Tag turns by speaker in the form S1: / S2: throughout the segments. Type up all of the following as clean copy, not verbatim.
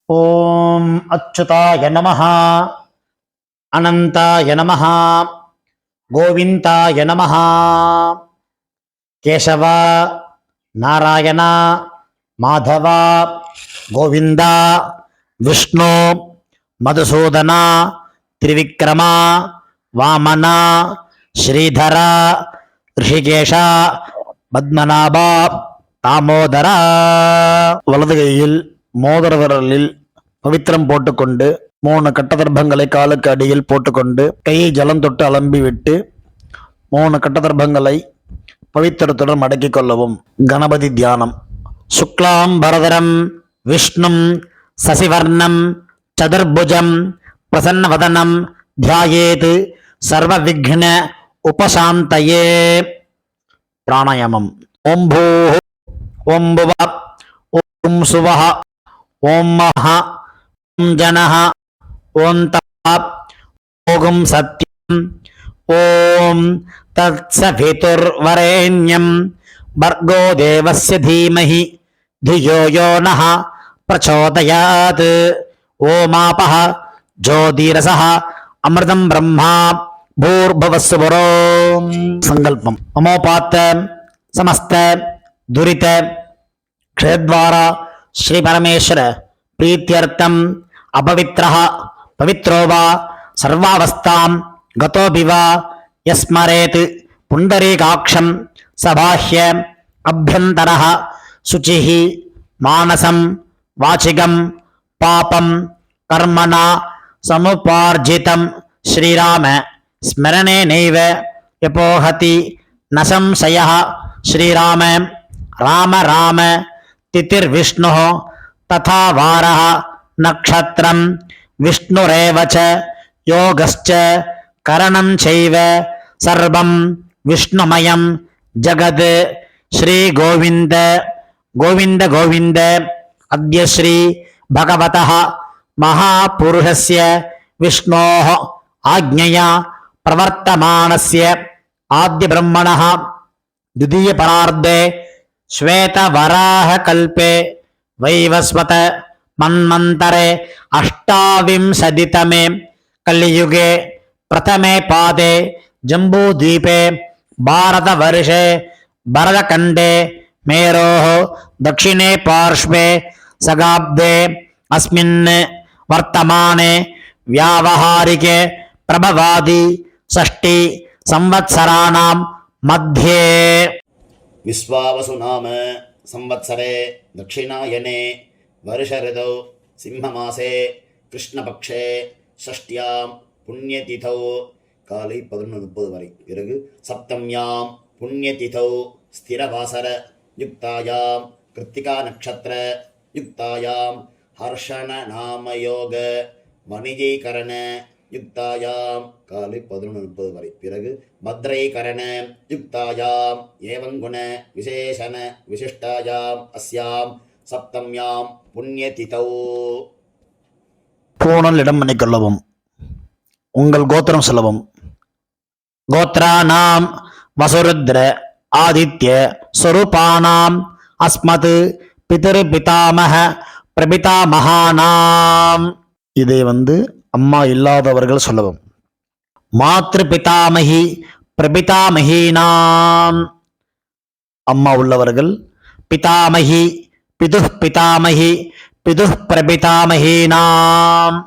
S1: ஓம் அச்சுதாய நமஹ, அனந்தாய நமஹ, கோவிந்தாய நமஹ. கேசவ, நாராயண, மாதவ, கோவிந்தா, விஷ்ணு, மதுசூதன, திரிவிக்ரம, வாமன, ஸ்ரீதர, ரிஷிகேஷ, பத்மநாப, தாமோதர. வலது கையில் மோதிர விரலில் பவித்திரம் போட்டுக்கொண்டு 3 கட்டதர்பங்களை காலுக்கு அடியில் போட்டுக்கொண்டு கையை ஜலம் தொட்டு அலம்பி விட்டு 3 கட்டதர்பங்களை பவித்திரத்துடன் மடக்கிக் கொள்ளவும். கணபதி தியானம். சுக்லாம் பரதரம் விஷ்ணும் சசிவர்ணம் சதுர்புஜம் பிரசன்னவதனம் தியாயேத் சர்வ விக்ன உபசாந்தயே. பிராணாயாமம். ஓம் பூ, ஓம் புவ, ஓம் சுவஹ, ஓம் மஹ, ஓம் ஜனஹ, ஓம் தப, ஓம் சத்யம், ஓம் தத்சவிதுர்வரேண்யம் பர்கோ தேவஸ்ய தீமஹி धियो यो नः प्रचोदयात्. ओमापः ज्योतिरसः अमृतं ब्रह्मा भूर्भुवस्सुवरो. संकल्पम. ममोपात्त समस्त दुरित क्षेत्रद्वारा श्री परमेश्वर प्रीत्यर्थम अपवित्रः पवित्रो वा सर्वावस्थां गतोऽपि वा यस्मरेत् पुण्डरीकाक्षं सबाह्य अभ्यन्तरः शुचिः मानसं वाचिकं पापं कर्मणा समुपार्जितं श्रीराम स्मरणेनैव यपोहति न संशयः. श्रीराम राम राम तिथिर्विष्णुः तथा वारः नक्षत्रं विष्णुरेव च योगश्च करणं चैव सर्वं विष्णुमयं जगत्. श्री गोविंद गोविंद गोविंद. अद्य श्री भगवतः महापुरुषस्य विष्णोः आज्ञया प्रवर्तमानस्य आद्य ब्रह्मणः द्वितीय परार्धे श्वेतवराहकल्पे वैवस्वत मन्वन्तरे अष्टाविंशतितमे कलियुगे प्रथमे पादे जम्बूद्वीपे भारतवर्षे भरतखण्डे मेरोः दक्षिणे पार्श्वे सगाब्दे अस्मिन् वर्तमाने व्यावहारिके प्रभवादि षष्टि संवत्सराणां मध्ये.
S2: विश्वावसु नाम संवत्सरे दक्षिणायने वर्ष ऋतौ सिंहमासे कृष्णपक्षे षष्ट्यां पुण्यतिथौ काலை 11:30 வரை. பிறகு சப்தம்யாம் पुण्यतिथौ स्थिरवासर युक्तायां कृत्तिका नक्षत्र युक्तायां हर्षण नामयोग वणिजीकरण युक्तायां काலை 11:30 வரை. பிறகு भद्रैकरण युक्तायां एवं गुण विशेषण विशिष्टायां अस्यां सप्तम्यां पुण्यतिथौ.
S1: பூணல் இடம் பண்ணிக்கொள்ளவும். உங்கள் கோத்திரம் சொல்லவும். கோத்ரானாம் வசுருத்ர ஆதித்ய ஸ்வரூபானாம் அஸ்மத் பிதர் பிதாமக பிரபிதாமகானாம். இதை அம்மா இல்லாதவர்கள் சொல்லவும். மாத்ரு பிதாமகி பிரபிதாமகீனாம். அம்மா உள்ளவர்கள் பிதாமகி பிதுஹ் பிதாமகி பிதுஹ் பிரபிதாமகீனாம்.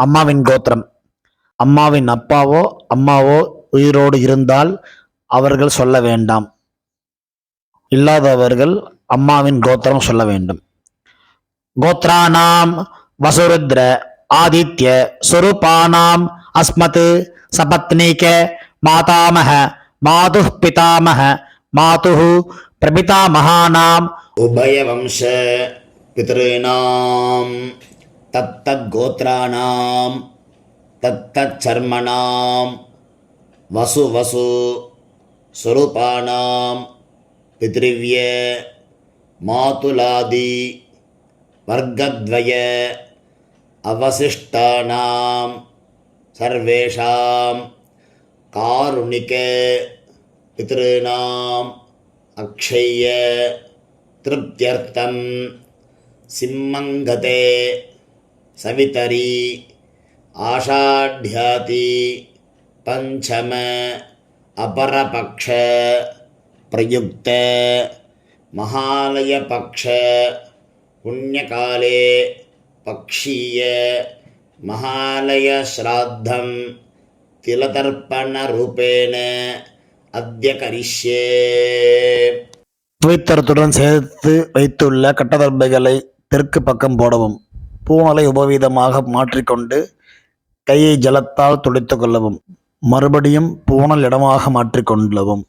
S1: அம்மாவின் கோத்திரம். அம்மாவின் அப்பாவோ அம்மாவோ உயிரோடு இருந்தால் அவர்கள் சொல்ல வேண்டாம். இல்லாதவர்கள் அம்மாவின் கோத்திரம் சொல்ல வேண்டும். கோத்ரானாம் வசுருத்ர ஆதித்ய ஸ்வரூபானாம் அஸ்மத் சபத்னீக மாதாமக மாதுஹ் பிதாமக மாதுஹு பிரபிதாமகானாம்
S2: உபயவம்ச பித்ருணாம் தத்தத் கோத்ராணாம் தத்தத் சர்மணாம் வசு வசு ஸ்வரூபாணாம் பித்ருவ்ய மாதுலாதி வர்க்கத்வய அவசிஷ்டானாம் சர்வேஷாம் காருணிக பித்ருணாம் அக்ஷய திருப்தியர்த்தம் सिम्मङ्गते सवितरी आषाढ्याति पञ्चम अपरपक्ष प्रयुक्त महालयपक्ष पुण्यकाले पक्षीय महालयश्राद्धं तिलतर्पणरूपेण अद्य करिष्ये.
S1: துவைத்தரத்துடன் சேர்த்து வைத்துள்ள கட்டதர்பைகளை தெற்கு பக்கம் போடவும். பூணலை உபவீதமாக மாற்றிக்கொண்டு கையை ஜலத்தால் துடைத்து கொள்ளவும். மறுபடியும் பூணல் இடமாக மாற்றிக்கொள்ளவும்.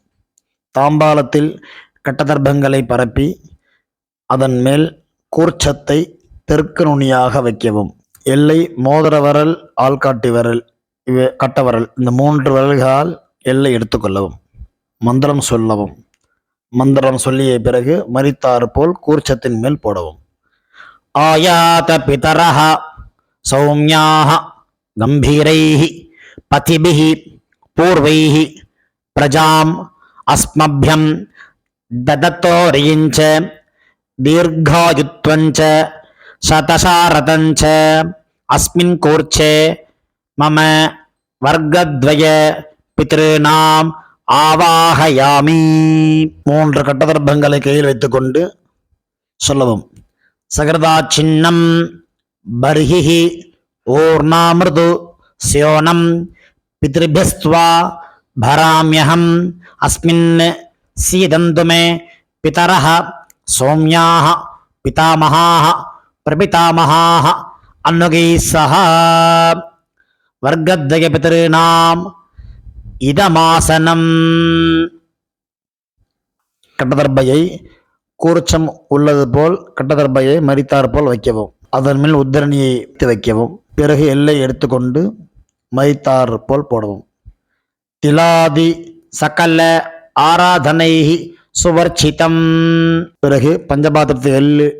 S1: தாம்பாலத்தில் கட்டதர்பங்களை பரப்பி அதன் மேல் கூர்ச்சத்தை தெற்கு நுனியாக வைக்கவும். எல்லை மோதிர விரல், ஆள்காட்டி விரல், கட்டவரல், இந்த 3 விரல்களால் எல்லை எடுத்துக்கொள்ளவும். மந்திரம் சொல்லவும். மந்திரம் சொல்லிய பிறகு மரித்தாறு போல் கூர்ச்சத்தின் மேல் போடவும். ஆயாத பிதரஹ சௌம்யாஹ கம்பீரைஹி பதிபிஹி பூர்வைஹி பிரஜாம் அஸ்மப்யம் ததத்தோரியிஞ்ச தீர்காயுத்வஞ்ச சதசாரதஞ்ச அஸ்மின் கூர்ச்சே மம வர்க்கத்வய பித்ருநாம் ஆவாஹயாமி. 3 கட்டதர்பங்களை கையில் வைத்துக்கொண்டு சொல்லவும். சகர்தா சின்னம் பர்ஹிஹி ஓர்ணாமிருது ஸ்யோனம் பித்ருபியஸ்த்வா பராம்யஹம் அஸ்மின் சீதந்து மே பிதரஹ சௌம்யாஹ பிதாமஹாஹ பிரபிதாமஹாஹ அன்னுகைः சஹ வர்க்கத்வய பித்ருநாம் இதமாசனம். கட்டதர்பையை கூர்ச்சம் உள்ளது போல் கட்டதர்பையை மரித்தார் போல் வைக்கவும். அதன் மேல் உத்தரணியை வைக்கவும். பிறகு எல்லை எடுத்துக்கொண்டு மரித்தார் போல் போடவும். திலாதி சகல ஆராதனை சுவர்ச்சிதம். பிறகு பஞ்சபாத்திரத்தை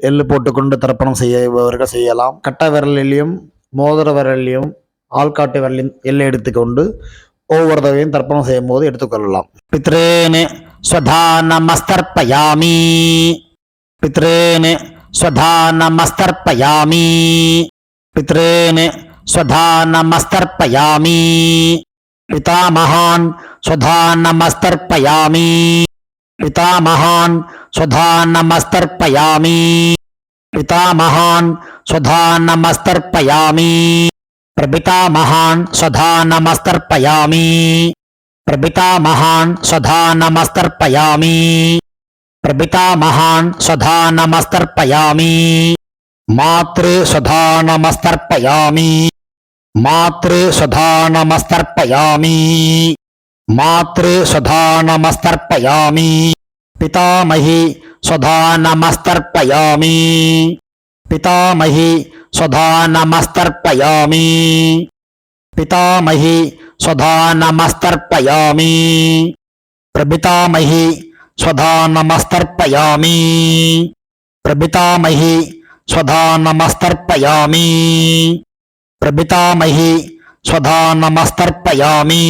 S1: எள்ளு போட்டுக்கொண்டு தர்ப்பணம் செய்யவர்கள் செய்யலாம். கட்ட விரலிலையும் மோதிர விரலிலையும் ஆள்காட்டு விரலையும் எல்லை எடுத்துக்கொண்டு ஒவ்வொரு தடவையும் தர்ப்பணம் செய்யும் போது எடுத்துக்கொள்ளலாம். பித்ரேனு ஸ்வதானமஸ்தர்ப்பயாமி. பித்ரேனு ஸ்வதானமஸ்தர்ப்பயாமி. பித்ரேனு ஸ்வதானமஸ்தர்ப்பயாமி. பிதாமகான் ஸ்வதானமஸ்தர்ப்பயாமி. பிதாமகான் ஸ்வதானமஸ்தர்ப்பயாமி. பிதாமகான் ஸ்வதானமஸ்தர்ப்பயாமி. பிரபிதாமகான் ஸ்வதானமஸ்தர்ப்பயாமி. பிரபிதாமகான் ஸ்வதானமஸ்தர்ப்பயாமி. பிரபிதாமகான் ஸ்வதானமஸ்தர்ப்பயாமி. மாத்ரு ஸ்வதானமஸ்தர்ப்பயாமி. மாத்ரு ஸ்வதானமஸ்தர்ப்பயாமி. மாத்ரு ஸ்வதானமஸ்தர்ப்பயாமி. பிதாமஹி ஸ்வதானமஸ்தர்ப்பயாமி. பிதாமஹி ஸ்வதானமஸ்தர்ப்பயாமி. பிதாமஹி ஸ்வதானமஸ்தர்ப்பயாமி. பிரபிதாமஹி ஸ்வதானமஸ்தர்ப்பயாமி. பிரபிதாமஹி ஸ்வதானமஸ்தர்ப்பயாமி. பிரபிதாமஹி ஸ்வதானமஸ்தர்ப்பயாமி.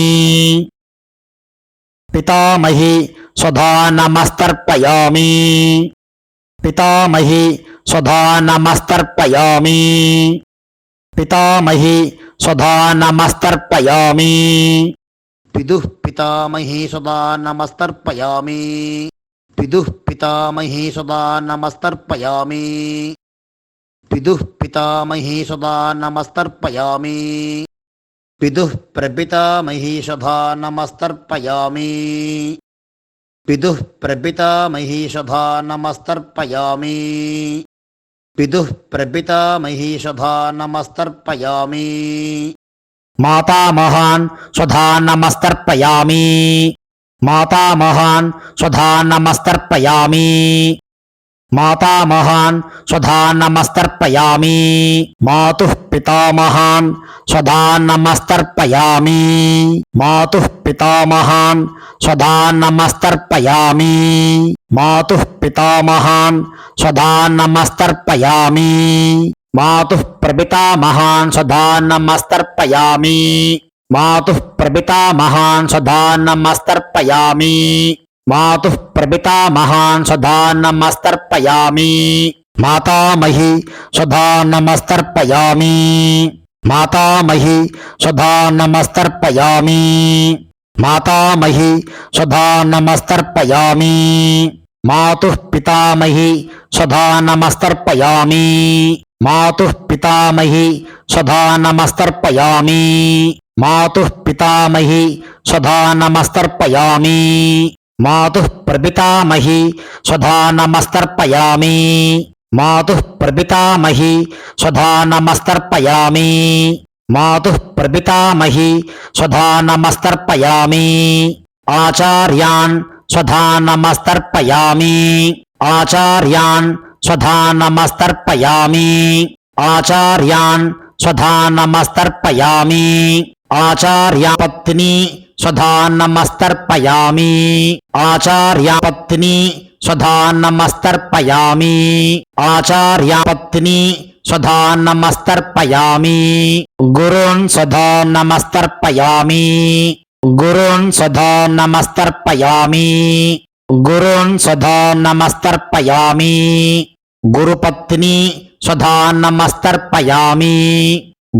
S1: பிதாமஹி ஸ்வதானமஸ்தர்ப்பயாமி. பிதாமஹி ஸ்வதானமஸ்தர்ப்பயாமி. பிதாமஹி ஸ்வதானமஸ்தர்ப்பயாமி. பிதுः பிதாமஹி ஸ்வதானமஸ்தர்ப்பயாமி. பிதுः பிதாமஹி ஸ்வதானமஸ்தர்ப்பயாமி. பிதுः பிதாமஹி ஸ்வதானமஸ்தர்ப்பயாமி. பிதுः பிரபிதாமஹி ஸ்வதானமஸ்தர்ப்பயாமி. பிதுः பிரபிதாமஹி ஸ்வதானமஸ்தர்ப்பயாமி. பிதுः பிரபிதாமஹி ஸ்வதானமஸ்தர்ப்பயாமி. மாதாமகான் ஸ்வதானமஸ்தர்ப்பயாமி. மாதாமகான் ஸ்வதானமஸ்தர்ப்பயாமி. மாதாமகான் ஸ்வதானமஸ்தர்ப்பயாமி. மாதுः பிதாமகான் ஸ்வதானமஸ்தர்ப்பயாமி. மாதுः பிதாமகான் ஸ்வதானமஸ்தர்ப்பயாமி. மாதுः பிதாமகான் ஸ்வதானமஸ்தர்ப்பயாமி. மாதுः பிரபிதாமகான் ஸ்வதானமஸ்தர்ப்பயாமி. மாதுः பிரபிதாமகான் ஸ்வதானமஸ்தர்ப்பயாமி. மாதுः பிரபிதாமகான் ஸ்வதானமஸ்தர்ப்பயாமி. मातामही स्वधा नमस्तर्पयामि मातामही स्वधा नमस्तर्पयामि मातामही स्वधा नमस्तर्पयामि मातुः पितामही स्वधा नमस्तर्पयामि मातुः पितामही स्वधा नमस्तर्पयामि मातुः पितामही स्वधा नमस्तर्पयामि मातुः प्रपितामही स्वधा नमस्तर्पयामि मातुः प्रपितामही स्वधा नमस्तर्पयामि मातुः प्रपितामही स्वधा नमस्तर्पयामि आचार्यान् स्वधा नमस्तर्पयामि आचार्यान् स्वधा नमस्तर्पयामि आचार्यान् स्वधा नमस्तर्पयामि आचार्या पत्नी स्वधा नमस्तर्पयामि आचार्या पत्नी स्वधा नमस्तर्पयामि आचार्या पत्नी स्वधा नमस्तर्पयामि गुरून् स्वधा नमस्तर्पयामि गुरून् स्वधा नमस्तर्पयामि गुरून् स्वधा नमस्तर्पयामि गुरुपत्नी स्वधा नमस्तर्पयामि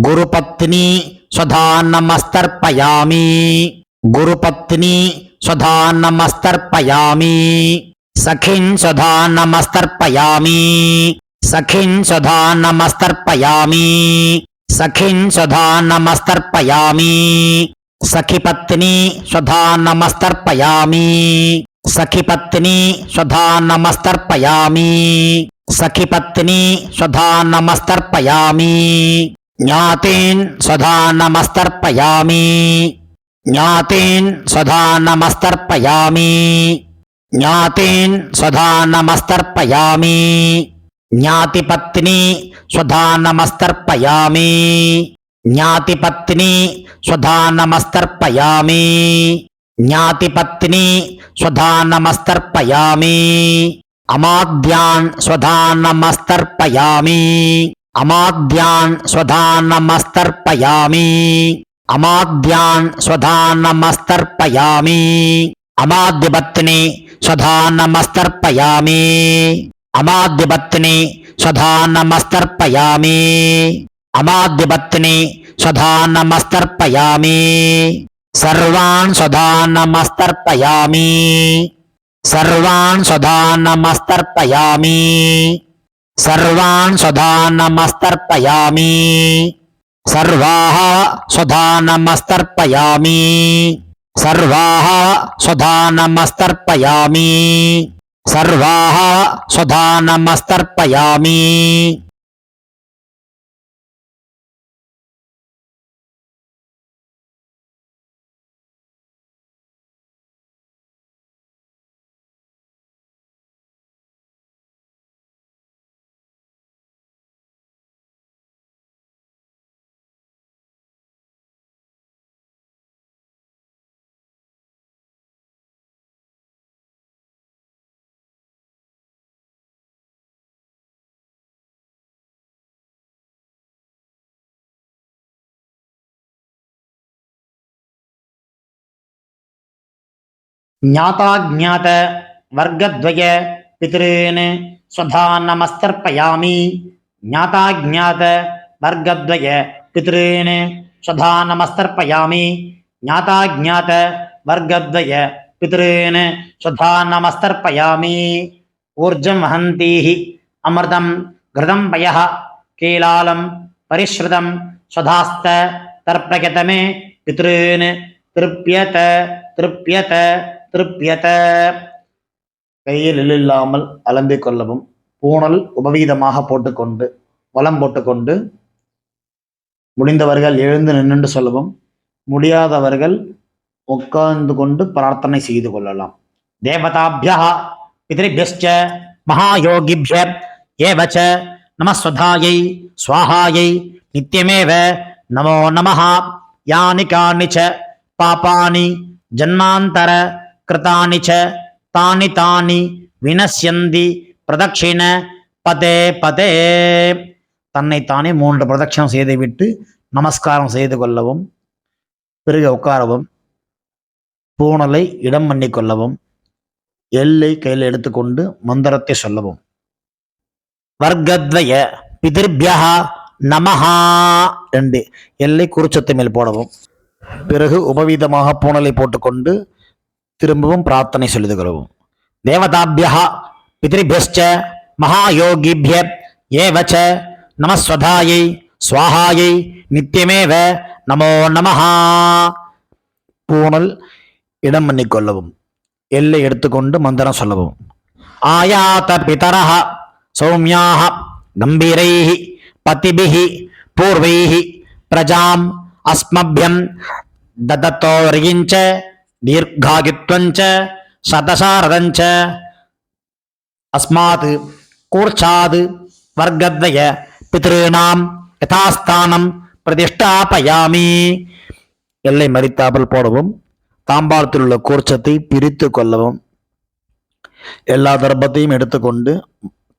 S1: गुरुपत्नी स्वधा नमस्तर्पयामि गुरुपत्नी स्वधा नमस्तर्पयामि सखीन् स्वधा नमस्तर्पयामि सखीन् स्वधा नमस्तर्पयामि सखीन् स्वधा नमस्तर्पयामि सखीपत्नी स्वधा नमस्तर्पयामि सखीपत्नी स्वधा नमस्तर्पयामि सखीपत्नी स्वधा नमस्तर्पयामि ज्ञातीन् स्वधा नमस्तर्पयामि ज्ञातीन् स्वधा नमस्तर्पयामि ज्ञातीन् स्वधा नमस्तर्पयामि ज्ञातिपत्नी स्वधा नमस्तर्पयामि ज्ञातिपत्नी स्वधा नमस्तर्पयामि ज्ञातिपत्नी स्वधा नमस्तर्पयामि अमाद्यान् स्वधा नमस्तर्पयामि अमाद्यान् स्वधा नमस्तर्पयामि अमाद्यान् स्वधा नमस्तर्पयामि अमाद्यपत्नी स्वधा नमस्तर्पयामि अमाद्यपत्नी स्वधा नमस्तर्पयामि अमाद्यपत्नी स्वधा नमस्तर्पयामि सर्वान् स्वधा नमस्तर्पयामि सर्वान् स्वधा नमस्तर्पयामि सर्वान् स्वधा नमस्तर्पयामि सर्वाः स्वधा नमस्तर्पयामि सर्वाः स्वधा नमस्तर्पयामि सर्वाः स्वधा नमस्तर्पयामि
S3: ज्ञाताज्ञात वर्गद्वय पितॄन् स्वधा नमस्तर्पयामि ज्ञाताज्ञात वर्गद्वय पितॄन् स्वधा नमस्तर्पयामि ज्ञाताज्ञात वर्गद्वय पितॄन् स्वधा नमस्तर्पयामि ऊर्जं वहन्तीः अमृतं घृतं पयः कीलालं परिश्रुतं स्वधास्त तर्पयत मे पितॄन् திருப்பியத திருப்பியத திருப்பியத.
S1: கையில் இல்லாமல் அலம்பிக் கொள்ளவும். பூணல் உபவீதமாக போட்டுக்கொண்டு வலம் போட்டுக்கொண்டு முடிந்தவர்கள் எழுந்து நின்று சொல்லவும். முடியாதவர்கள் உட்கார்ந்து கொண்டு பிரார்த்தனை செய்து கொள்ளலாம்.
S3: தேவதாபியः பித்ருभ्यश्च மகாயோகிभ्य ஏவ ச நமஸ்வதாயை ஸ்வாஹாயை நித்யமேவ நமோ நமः. யானி கானி ச பாபானி ஜன்மாந்தர கிருதானி ச தானி தானி வினஸ்யந்தி பிரதட்சிண பதே பதே. தன்னைத்தானே 3 பிரதட்சணம் செய்துவிட்டு நமஸ்காரம் செய்து கொள்ளவும். பிறகு உட்காரவும். பூணலை இடம் பண்ணி கொள்ளவும். எல்லை கையில் எடுத்துக்கொண்டு மந்திரத்தை சொல்லவும். வர்க்கத்வய பிதிர்பியஹ நமஹா 2 எல்லை குறிச்சத்து மேல் போடவும்.
S1: பிறகு உபவீதமாக பூணலை போட்டுக்கொண்டு திரும்பவும் பிரார்த்தனை சொல்லிது கொள்ளவும்.
S3: தேவதாபியஹ பிதிர்பியஸ்ச மகாயோகிபிய ஏவச்ச நமஸ்வதாயை ஸ்வாஹாயை நித்தியமேவ நமோ நமஹா.
S1: பூணல் இடம் பண்ணிக்கொள்ளவும். எல்லை எடுத்துக்கொண்டு மந்திரம் சொல்லவும்.
S3: ஆயாத பிதரஹ சௌமியாஹ கம்பீரைஹி பதிபிஹி பூர்வைஹி பிரஜாம் அஸ்மப்யம் ததத்தோரியஞ்ச தீர்காயுத்வஞ்ச சதசாரதஞ்ச அஸ்மாத் கூர்ச்சாத் வர்க்கத்வய பித்ருணாம் யதாஸ்தானம் பிரதிஷ்டாபயாமி.
S1: எல்லை மறித்தாமல் போடவும். தாம்பாளத்தில் உள்ள கூர்ச்சத்தை பிரித்து கொள்ளவும். எல்லா தர்ப்பத்தையும் எடுத்துக்கொண்டு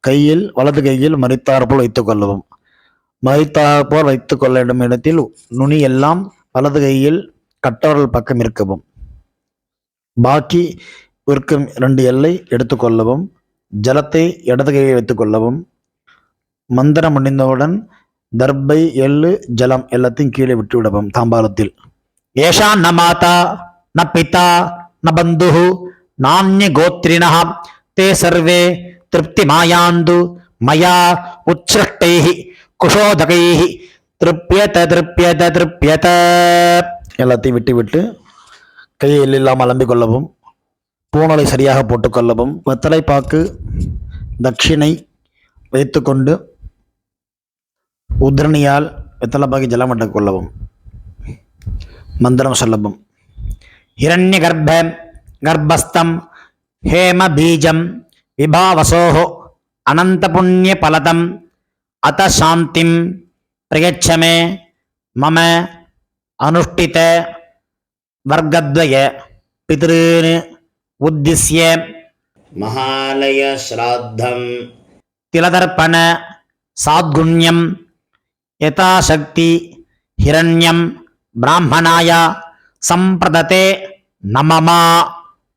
S1: கையில் வலது கையில் மறித்தாற்போல் வைத்துக் கொள்ளவும். மறித்தாற்போல் வைத்துக் கொள்ள வேண்டும் இடத்தில் நுனி எல்லாம் வலது கையில் கட்டவரல் பக்கம் இருக்கவும். பாக்கி இருக்கும் 2 எல்லை எடுத்துக்கொள்ளவும். ஜலத்தை இடது கையில் வைத்துக் கொள்ளவும். மந்திரம் முடிந்தவுடன் தர்பை எள்ளு ஜலம் எல்லாத்தையும் கீழே விட்டு விடவும். தாம்பாளத்தில்
S3: ஏஷா ந மாதா ந பிதா ந பந்துஹு நான்ய கோத்ரிணः தே சர்வே திருப்தி மாயாந்து மயா உச்ச்ருஷ்டைஹி குஷோதகைஹி திருப்யத திருப்யத திருப்யத.
S1: எல்லாத்தையும் விட்டு விட்டு கையை இல்லாமல் அலம்பிக் கொள்ளவும். பூணலை சரியாக போட்டுக்கொள்ளவும். வெத்தலை பாக்கு தட்சிணை வைத்துக்கொண்டு உத்ரணியால் வெத்தலை பாக்கி ஜலம் விட்டுக் கொள்ளவும். மந்திரம் சொல்லவும்.
S3: ஹிரண்ய கர்ப்ப கர்ப்பஸ்தம் ஹேம பீஜம் விபாவசோஹ அனந்த புண்ணிய பலதம் அத சாந்திம் பிரயச்சமே மம அனுஷ்டித வர்க்கத்வய பித்ருன் உத்திஸ்ய
S2: மகாலய ஸ்ராத்தம்
S3: திலதர்ப்பண சாத்குண்யம் யதாசக்தி ஹிரண்யம் பிராமணாய சம்பிரததே நமமா.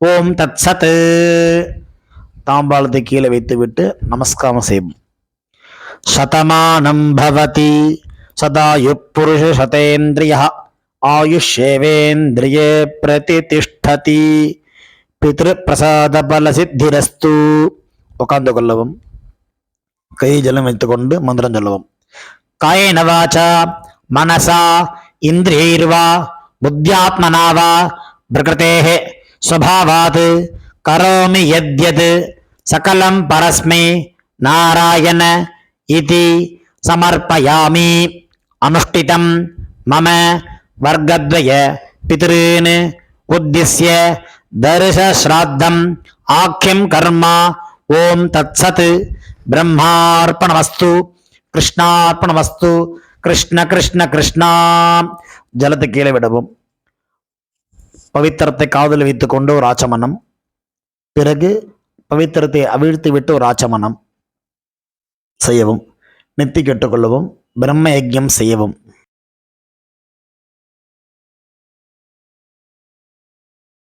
S3: ஓம் தத்சத்.
S1: தாம்பாளத்தை கீழே வைத்துவிட்டு நமஸ்காரம் செய்யும்.
S3: சதமானம் பவதி சதாயு புருஷ சதேந்திரிய ஆயுஷேவேந்திரியே பிரதிதிஷ்டதி பித்ரு பிரசாத பல சித்திரஸ்து.
S1: உட்கார்ந்து கொள்ளவும். கை ஜலம் வைத்துக்கொண்டு மந்திரம் சொல்லவும்.
S3: காயேன வாசா மனசா இந்திரியைர்வா புத்தியாத்மனா வா பிரகிருதேஹ ஸ்வபாவாத் கரோமி யத்யத் சகலம் பரஸ்மை நாராயண இதி சமர்ப்பயாமி. அனுஷ்டிதம் மம வர்க்கத்வய பித்ருன் உத்திஸ்ய தர்ஷ ஸ்ராத்தம் ஆக்யம் கர்மா. ஓம் தத்சத். பிரம்மார்ப்பணமஸ்து. கிருஷ்ணார்ப்பணமஸ்து. கிருஷ்ண கிருஷ்ண கிருஷ்ணா. ஜலத்தை கீழே விடவும். பவித்திரத்தை காதில் வைத்துக் கொண்டு ஒரு ஆச்சமனம். பிறகு பவித்திரத்தை அவிழ்த்து விட்டு ஒரு ஆச்சமனம் செய்யவும். நெத்தி கெட்டுக்கொள்ளவும். பிரம்ம யஜ்யம் செய்யவும்.